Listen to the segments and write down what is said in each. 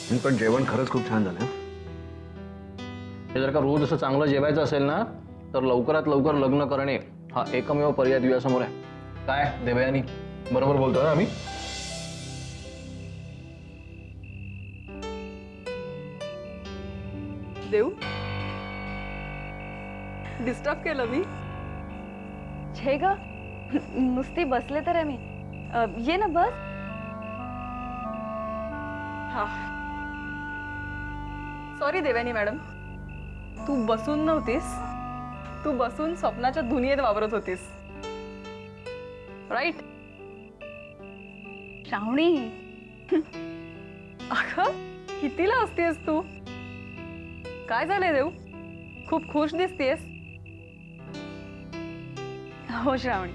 पण जेवण खरंच खूप छान झालं. हे जर का रोज असं चांगलं जेवायचं असेल ना तर लवकरात लवकर लग्न करणे हा एकमेव पर्याय तुझ्यासमोर आहे. काय देवयानी, बरोबर बोलतोय ना आम्ही? देव, डिस्टर्ब केलं मी? छे ग, नुसती बसले तर आहे मी. ये ना बस. हा, सॉरी देवयानी मॅडम, तू बसून नव्हतीस, तू बसून स्वप्नाच्या दुनियेत वावरत होतीस, राईट? श्रावणी, अगं कितीला असतेस तू? काय झालंय देव, खूप खुश दिसतेस. हो श्रावणी,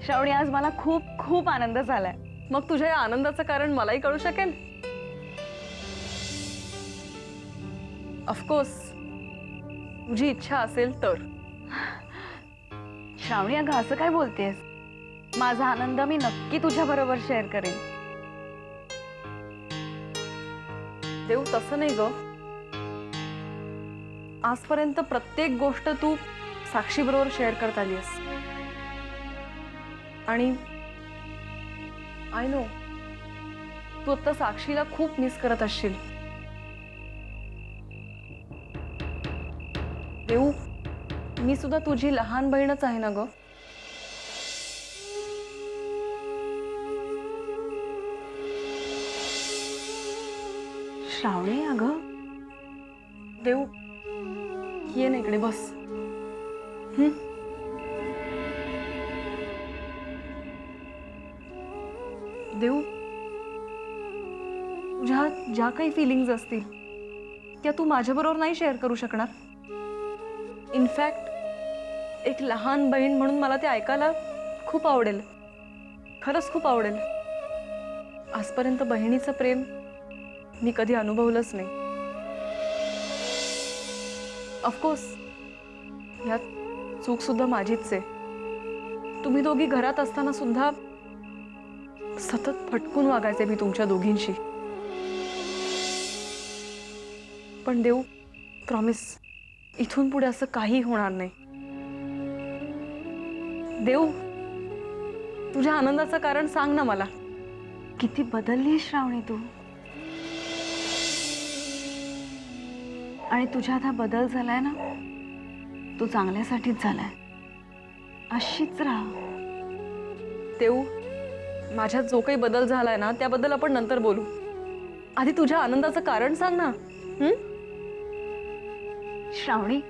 श्रावणी आज मला खूप खूप आनंद झालाय. मग तुझ्या या आनंदाचं कारण मलाही कळू शकेल? ऑफकोर्स, तुझी इच्छा असेल तर. श्रावणी अगं असं काय बोलतेस? माझा आनंद मी नक्की तुझ्या बरोबर शेअर करेन. देव तसं नाही ग, आजपर्यंत प्रत्येक गोष्ट तू साक्षी बरोबर शेअर करत आलीस आणि आय नो तू आता साक्षीला खूप मिस करत असशील. देऊ, मी सुद्धा तुझी लहान बहीणच आहे ना ग. श्रावणी अगं, देऊ ये ना इकडे बस. देऊ, तुझ्या ज्या काही फिलिंग्ज असतील त्या तू माझ्याबरोबर नाही शेअर करू शकणार. इनफॅक्ट एक लहान बहीण म्हणून मला ते ऐकायला खूप आवडेल, खरंच खूप आवडेल. आजपर्यंत बहिणीचं प्रेम मी कधी अनुभवलंच नाही. ऑफकोर्स यात चूक सुद्धा माझीच आहे. तुम्ही दोघी घरात असताना सुद्धा सतत फटकून वागायचे मी तुमच्या दोघींशी. पण देऊ, प्रॉमिस, इथून पुढे असं काही होणार नाही. देऊ, तुझ्या आनंदाचं कारण सांग ना मला. किती बदलली श्रावणी तू. आणि तुझ्यात हा बदल झालाय ना, तू चांगल्यासाठीच झालाय. अशीच राहा. देऊ, माझ्यात जो काही बदल झालाय ना त्याबद्दल आपण नंतर बोलू. आधी तुझ्या आनंदाचं कारण सांग ना. श्रावणी,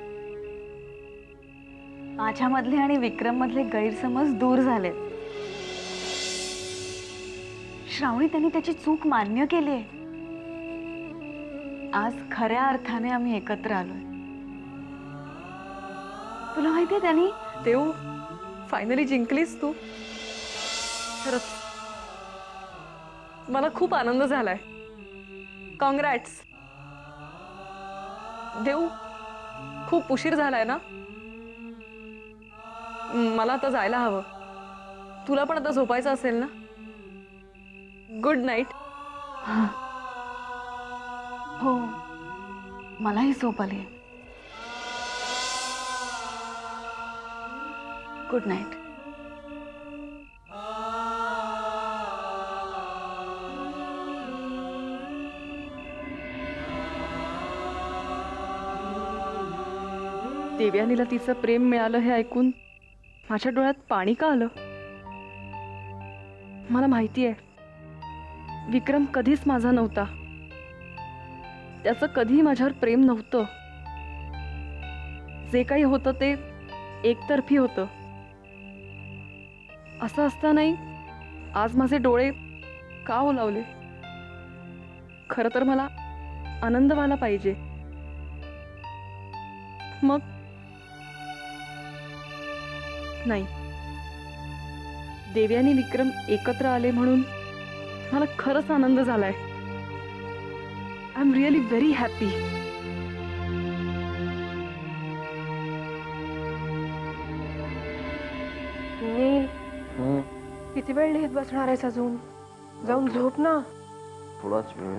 माझ्यामधले आणि विक्रम मधले गैरसमज दूर झाले. श्रावणी, त्यांनी त्याची चूक मान्य केली आहे. आज खऱ्या अर्थाने आम्ही एकत्र आलोय. तुला माहितीये त्यांनी. देऊ, फायनली जिंकलीस तू. खरंच मला खूप आनंद झालाय. कॉंग्रॅट्स. देऊ, खूप उशीर झालाय ना, मला आता जायला हवं. तुला पण आता झोपायचं असेल ना. Good night. हो, मलाही झोप आली. Good night. देवयानीला तिचं प्रेम मिळालं हे ऐकून माझ्या डोळ्यात पाणी का आलं? मला माहिती आहे विक्रम कधीच माझा नव्हता. त्याचं कधी माझ्यावर प्रेम नव्हतं. जे काही होतं ते एकतर्फी होतं. असं असतानाही आज माझे डोळे का ओलावले? खरं तर मला आनंद व्हायला पाहिजे. मग नाही, देवयानी विक्रम एकत्र आले म्हणून मला खरंच आनंद झालाय. I am really very happy. किती वेळ लिहित बसणार आहेस अजून? जाऊन झोप ना. थोडाच वेळ.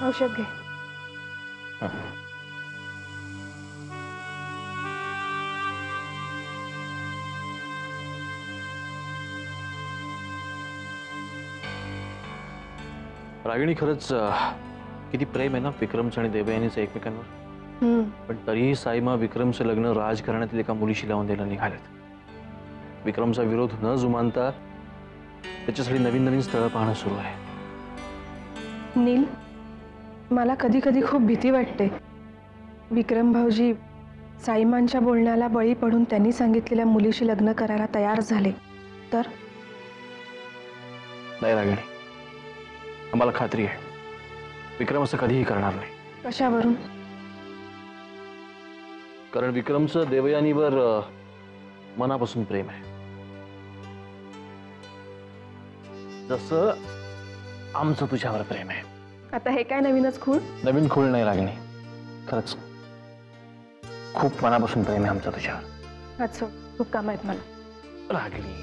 औषध घे. रागिणी, खरंच किती प्रेम आहे ना विक्रमचं आणि देवयानीचं एकमेकांवर. पण तरीही साईमा विक्रमचं लग्न राजघराण्यातील एका मुलीशी लावून द्यायला निघालेत. विक्रमचा विरोध न जुमानता त्याच्यासाठी नवीन नवीन स्थळं पाहणं सुरू आहे. नील, मला कधी कधी खूप भीती वाटते. विक्रम भाऊजी साईमांच्या बोलण्याला बळी पडून त्यांनी सांगितलेल्या मुलीशी लग्न करायला तयार झाले तर? नाही रागिणी, आम्हाला खात्री आहे विक्रम असं कधीही करणार नाही. कशावरून? कारण विक्रमचं देवयानीवर मनापासून प्रेम आहे, जसं आमचं तुझ्यावर प्रेम आहे. आता हे काय नवीनच खूळ? नवीन खूळ नाही रागिणी, खरंच खूप मनापासून प्रेम आहे आमचं तुझ्यावर. अच्छा, खूप काम आहेत मला. रागिणी,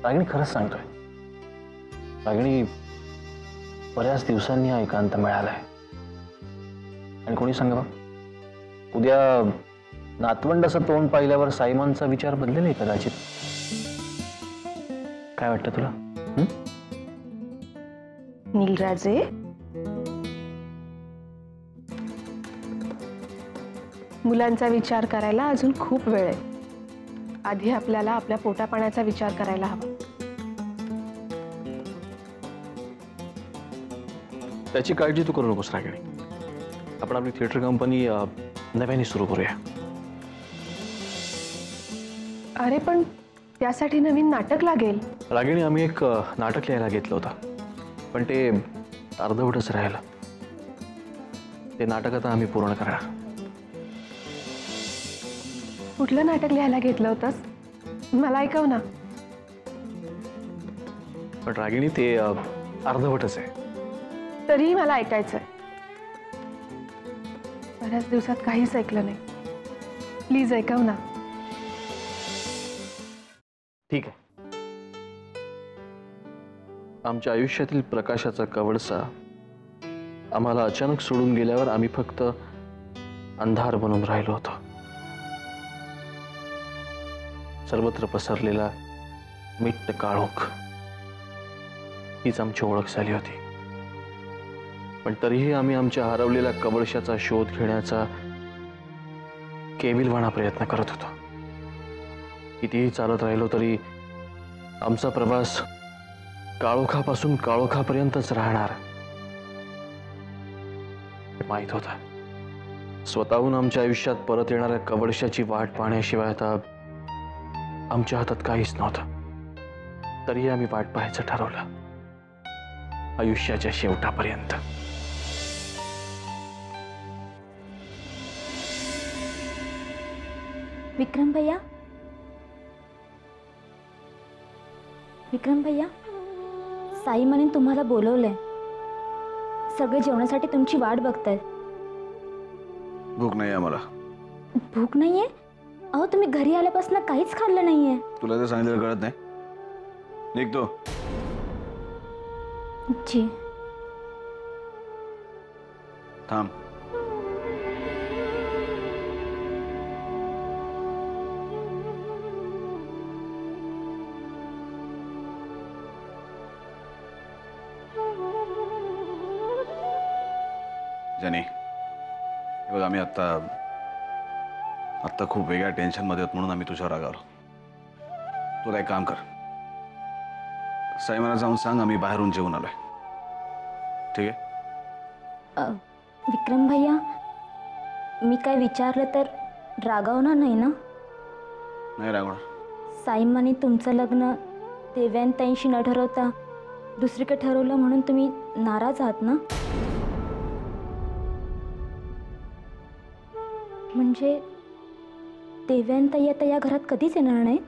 रागिणी खरंच सांगतोय. रागिणी, बऱ्याच दिवसांनी हा एकांत मिळालाय. आणि कोणी सांगा बा, उद्या नातवंडाचं तोंड पाहिल्यावर साईमांचा विचार बदलेल आहे कदाचित. काय वाटतं तुला? नीलराजे, मुलांचा विचार करायला अजून खूप वेळ आहे. आधी आपल्याला आपल्या पोटापाण्याचा विचार करायला हवा. त्याची काळजी तू करू नकोस रागिणी. आपण आपली थिएटर कंपनी नव्याने सुरू करूया. अरे पण त्यासाठी नवीन नाटक लागेल. रागिणी, आम्ही एक नाटक लिहायला घेतलं होतं, पण ते अर्धवटच राहिलं. ते नाटक आता आम्ही पूर्ण करणार. कुठलं नाटक लिहायला घेतलं होतंस? मला ऐकव ना. पण रागिणी, ते अर्धवटच आहे. तरीही मला ऐकायचंय. बऱ्याच दिवसात काहीच ऐकलं नाही. प्लीज ऐकव ना. ठीक आहे. आमच्या आयुष्यातील प्रकाशाचा कवळसा आम्हाला अचानक सोडून गेल्यावर आम्ही फक्त अंधार बनून राहिलो होतो. सर्वत्र पसरलेला मिट्ट काळोख हीच आमची ओळख झाली होती. पण तरीही आम्ही आमच्या हरवलेल्या कवळशाचा शोध घेण्याचा केविलवाणा प्रयत्न करत होतो. कितीही चालत राहिलो तरी आमचा प्रवास काळोखापासून काळोखापर्यंतच राहणार हे माहीत होतं. स्वतःहून आमच्या आयुष्यात परत येणाऱ्या कवळशाची वाट पाहण्याशिवाय आता आमच्या हातात काहीच नव्हतं. तरीही आम्ही वाट पाहायचं ठरवलं, आयुष्याच्या शेवटापर्यंत. विक्रम भैया, विक्रम भैया, साईमाने तुम्हाला बोलवलंय. सगळे जेवणासाठी तुमची वाट बघतायत. भूक नाही आम्हाला. भूक नाहीये? अहो, तुम्ही घरी आल्यापासून काहीच खाल्लं नाहीये. तुला ते सांगितलं कळत नाही? निघतो. जी. थांब. जनी, हे बघ, आम्ही आत्ता खूप वेगळ्या टेन्शनमध्ये आहोत म्हणून आम्ही तुझ्यावर रागावलो. तुला एक काम कर, साईमाला जाऊन सांग आम्ही बाहेरून जेवून आलोय. ठीक आहे? विक्रम भैया, मी काय विचारलं तर रागावणार नाही ना? नाही रागवणार. साईमाने तुमचं लग्न देवयानीताईंशी न ठरवता दुसरीकडे ठरवलं म्हणून तुम्ही नाराज आहात ना? म्हणजे देवयानीताई आता या घरात कधीच येणार नाही?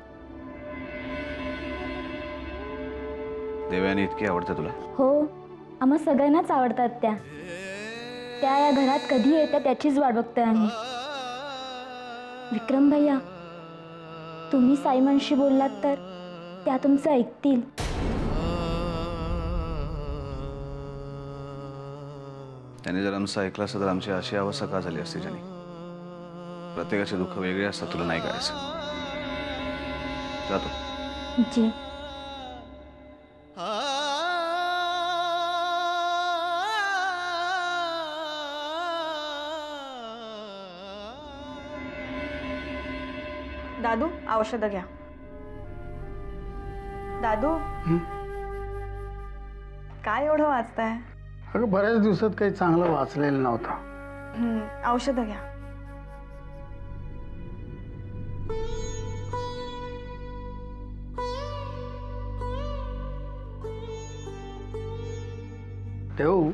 देवयानी इतकी आवडते तुला? हो, आम्हा सगळ्यांनाच आवडतात त्या. त्या या घरात कधी येतात त्याचीच वाट बघतोय आम्ही. विक्रम भैया, तुम्ही साईमांशी बोललात तर त्या तुमचं ऐकतील. त्याने जर आमचं ऐकलं असतं तर आमची अशी अवस्था का झाली असती ज्याने? प्रत्येकाचे दुःख वेगळे असतात, तुला नाही करायचं. जातो. जी. दादू औषधं घ्या. दादू काय एवढं वाचताय? अगं बऱ्याच दिवसात काही चांगलं वाचलेलं नव्हतं. औषधं घ्या. देऊ,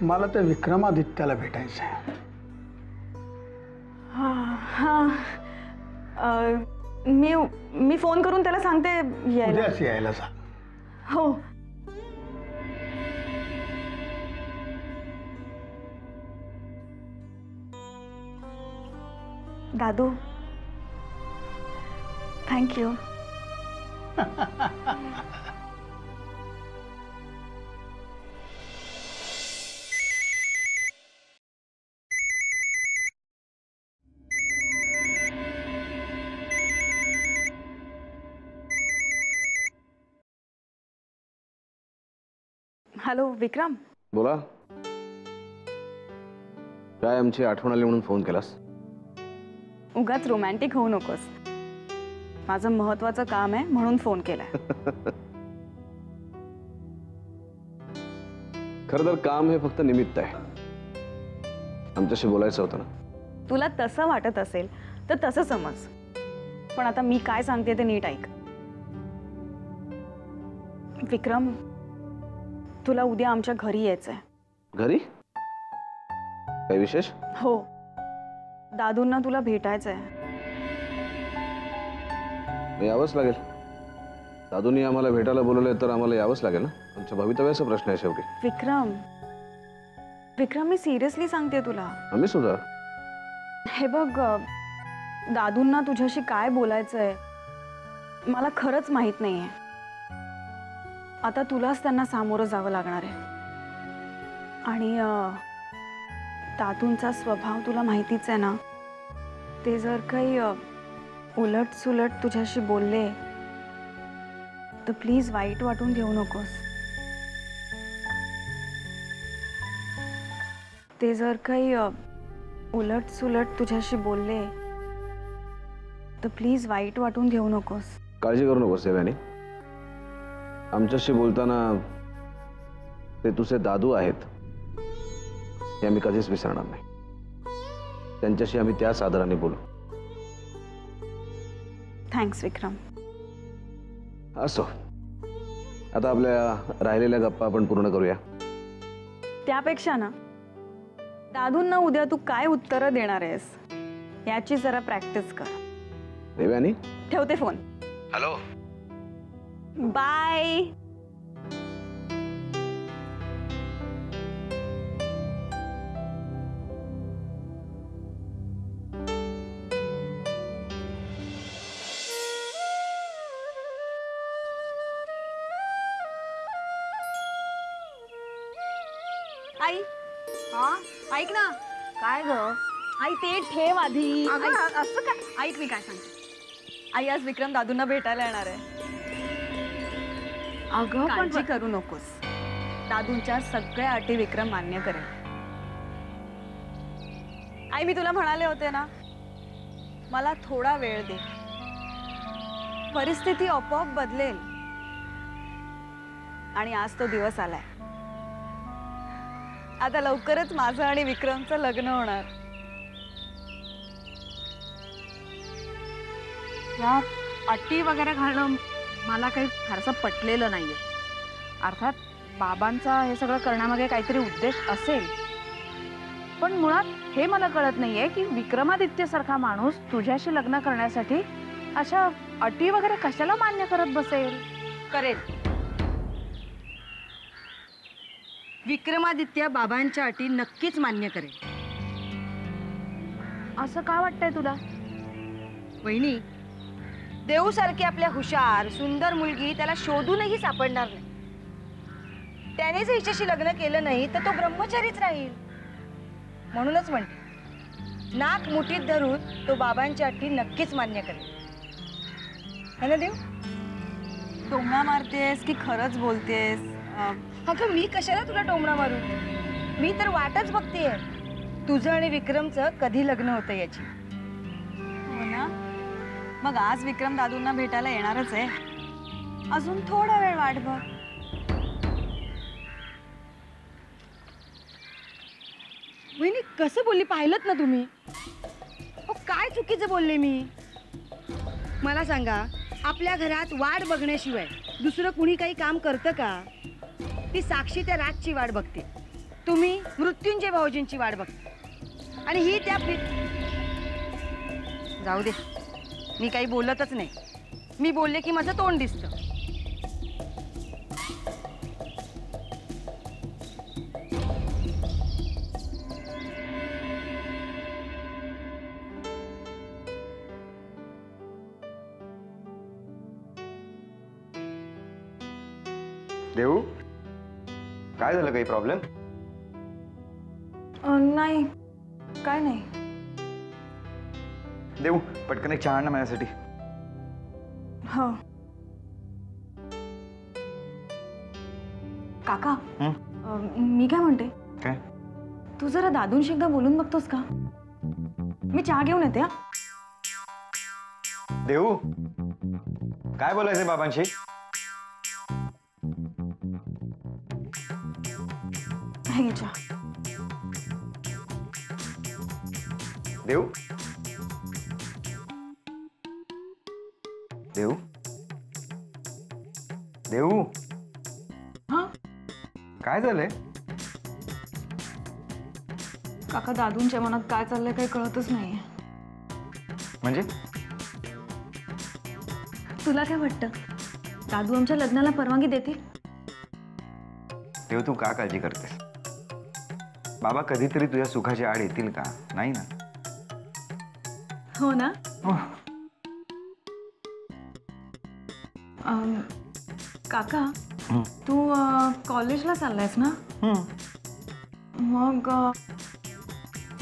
मला त्या विक्रमादित्याला भेटायचं आहे. मी फोन करून त्याला सांगते यायला. उद्याच यायला सांग. हो. दादू थँक्यू. हॅलो विक्रम. बोला. काय आमची आठवण आली म्हणून फोन केलास? उगाच रोमॅन्टिक होऊ नकोस. माझं महत्वाचं काम आहे म्हणून फोन केलाय. खरं तर काम हे फक्त निमित्त आहे. आमच्याशी बोलायचं होतं ना. तुला तसं वाटत असेल तर तसं समज, पण आता मी काय सांगते ते नीट ऐक. विक्रम, तुला उद्या आमच्या घरी यायचंय. घरी? काही विशेष? हो, दादूंना तुला भेटायचंय. यावंच लागेल. दादूंनी आम्हाला भेटायला बोलवलंय तर आम्हाला यावंच लागेल ना. आमच्या भवितव्याचा प्रश्न आहे शेवटी. विक्रम, विक्रम मी सिरियसली सांगते तुला. आम्ही सुद्धा. हे बघ, दादूंना तुझ्याशी काय बोलायचंय मला खरंच माहित नाहीये. आता तुलाच त्यांना सामोरं जावं लागणार आहे. आणि दादूंचा स्वभाव तुला माहितीच आहे ना. ते जर काही उलट सुलट तुझ्याशी बोलले तर प्लीज वाईट वाटून घेऊ नकोस. ते जर काही उलट सुलट तुझ्याशी बोलले तर प्लीज वाईट वाटून घेऊ नकोस. काळजी करू नकोस देवयानी. आमच्याशी बोलताना ते तुझे दादू आहेत हे आम्ही कधीच विसरणार नाही. त्यांच्याशी आम्ही त्याच आदराने बोलू. थँक्स विक्रम. असो, आता आपल्या राहिलेल्या गप्पा आपण पूर्ण करूया. त्यापेक्षा ना, दादूंना उद्या तू काय उत्तरं देणार आहेस याची जरा प्रॅक्टिस कर. देवयानी, ठेवते फोन. हॅलो. बाय. आई, ऐक ना. काय ग? आई ते ठेव आधी. असं काय? ऐक मी काय सांगते. आई, आज विक्रम दादूंना भेटायला येणार आहे. अगं काळजी करू नकोस. दादूंच्या सगळ्या अटी विक्रम मान्य करेल. आई, मी तुला म्हणाले होते ना, मला थोडा वेळ दे. परिस्थिती आपोआप बदलेल. आणि आज तो दिवस आलाय. आता लवकरच माझं आणि विक्रमचं लग्न होणार. या अटी वगैरे घालणं मला काही फारसं पटलेलं नाहीये. अर्थात बाबांचा हे सगळं करण्यामागे काहीतरी उद्देश असेल, पण मुळात हे मला कळत नाहीये की विक्रमादित्य सारखा माणूस तुझ्याशी लग्न करण्यासाठी अशा अटी वगैरे कशाला मान्य करत बसेल. करेल. विक्रमादित्य बाबांच्या अटी नक्कीच मान्य करेल. असं का वाटतंय तुला? वहिनी, देऊसारखी आपल्या हुशार सुंदर मुलगी त्याला शोधूनही सापडणार नाही. त्यानेच हिच्याशी लग्न केलं नाही तर तो ब्रह्मचारीच राहील. म्हणूनच म्हणते, नाक मुठीत धरून तो बाबांच्या अटी नक्कीच मान्य करेल. है ना देव? टोमणा मारतेस की खरंच बोलतेस? अगं मी कशाला तुला टोमणा मारू? मी तर वाटच बघतेय तुझं आणि विक्रमचं कधी लग्न होतं याची. हो ना? मग आज विक्रम दादूंना भेटायला येणारच आहे. अजून थोडा वेळ वाट बघ. वहिनी कसं बोलली पाहिलंत ना तुम्ही? हो काय चुकीचं बोलले मी? मला सांगा, आपल्या घरात वाट बघण्याशिवाय दुसरं कुणी काही काम करतं का? ती साक्षी त्या राजची वाट बघते, तुम्ही मृत्युंजय भाऊजींची वाट बघता आणि ही त्या जाऊ दे, मी काही बोलतच नाही. मी बोलले की माझं तोंड दिसतं. देऊ, काय झालं? काही प्रॉब्लेम? नाही, काय नाही. देऊ, पटकन एक चहा आण ना माझ्यासाठी. हो काका, मी काय म्हणते, काय? तू जरा दादूंशी एकदा बोलून बघतोस का? मी चहा घेऊन येते. देऊ, काय बोलायचंय बाबांशी? हे घे चहा. देऊ, देऊ, देऊ, हा काय झालंय? काका, दादूंच्या मनात काय चाललंय काही कळतच नाहीये. म्हणजे? तुला काय वाटतं, दादू आमच्या लग्नाला परवानगी देतील? देऊ, तू का काळजी करतेस? बाबा कधीतरी तुझ्या सुखाची आड येतील का? नाही ना. हो ना. काका, तू कॉलेजला चाललायस ना? मग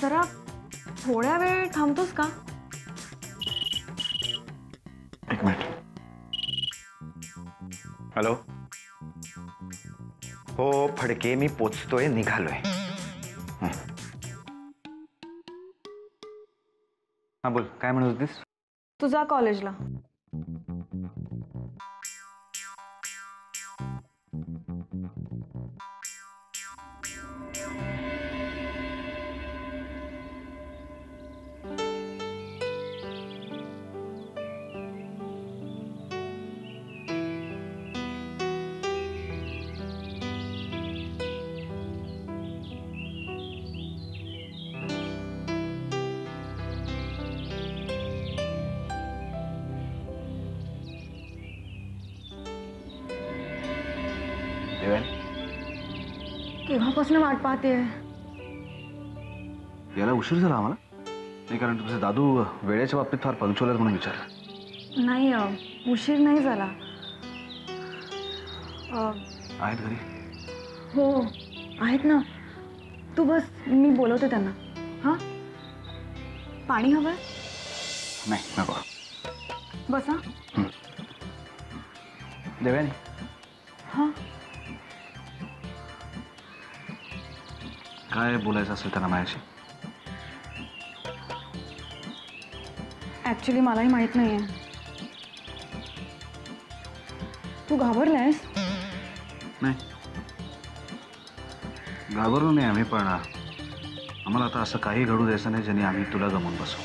जरा थोड्या वेळ थांबतोस का? एक मिनिट. हॅलो. हो फडके, मी पोचतोय, निघालोय. हा बोल, काय म्हणत होतीस? तू जा कॉलेजला. केव्हापासून वाट पाहते. याला उशीर झाला आम्हाला? नाही, कारण तुझे दादू वेळेच्या बाबतीत फार पंक्च्युअल आहेत म्हणून विचारलं. नाही, उशीर नाही झाला. आहेत घरी? हो आहेत ना. तू बस, मी बोलवते त्यांना. हा, पाणी हवंय? नाही नको. बसा. देवयानी, हा काय बोलायचं असेल त्यांना माझ्याशी? ऍक्च्युली मलाही माहित नाहीये. तू घाबरलायस? नाही, घाबरलो नाही आम्ही, पण आम्हाला आता असं काही घडू द्यायचं नाही ज्याने आम्ही तुला गमावून बसू.